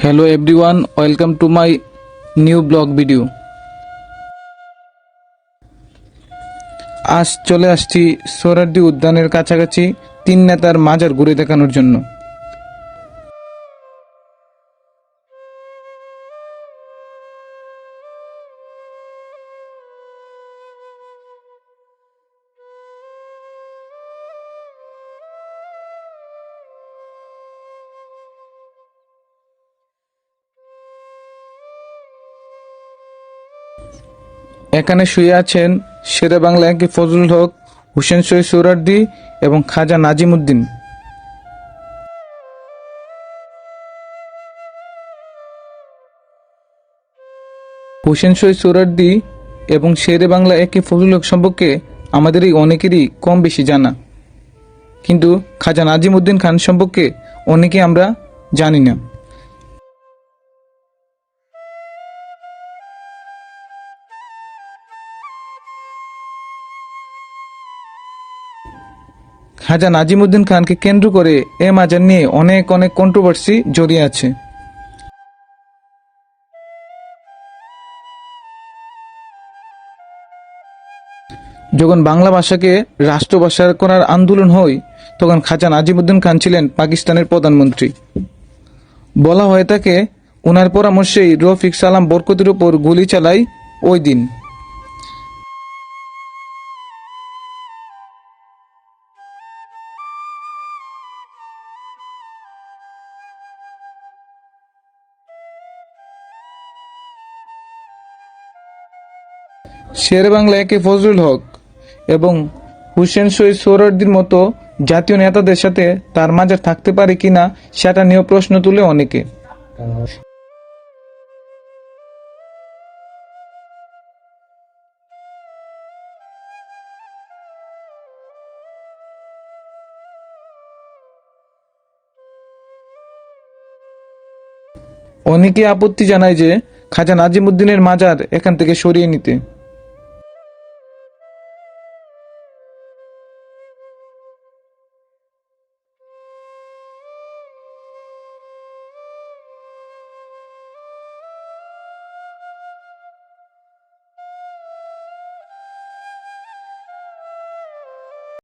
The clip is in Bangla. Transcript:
Hello everyone, welcome to my new blog video. আজ চলে আসছি সোহরাওয়ার্দী উদ্যানের কাছাকাছি তিন নেতার মাজার ঘুরে দেখানোর জন্য। এখানে শুয়ে আছেন শেরে বাংলা একে ফজলুল হক, হুসেন শহীদ সোহরাওয়ার্দী এবং খাজা নাজিমউদ্দিন। হুসেন শহীদ সোহরাওয়ার্দী এবং শেরে বাংলা একে ফজলুল হক সম্পর্কে আমাদের অনেকেরই কম বেশি জানা, কিন্তু খাজা নাজিমউদ্দিন খান সম্পর্কে অনেকে আমরা জানি না। খাজা নাজিমউদ্দিন খানকে কেন্দ্র করে এ মাজার নিয়ে অনেক কন্ট্রোভার্সি জড়িয়ে আছে। যখন বাংলা ভাষাকে রাষ্ট্রভাষা করার আন্দোলন হয়, তখন খাজা নাজিমউদ্দিন খান ছিলেন পাকিস্তানের প্রধানমন্ত্রী। বলা হয়ে থাকে ওনার পরামর্শেই রফিক সালাম বরকতের উপর গুলি চালায় ওই দিন। শেরে বাংলা একে ফজলুল হক এবং হুসেন শহীদ সোহরাওয়ার্দীর মতো জাতীয় নেতাদের সাথে তার মাজার থাকতে পারে কিনা সেটা নিয়েও প্রশ্ন তুলে অনেকে। অনেকে আপত্তি জানায় যে খাজা নাজিমউদ্দিনের মাজার এখান থেকে সরিয়ে নিতে।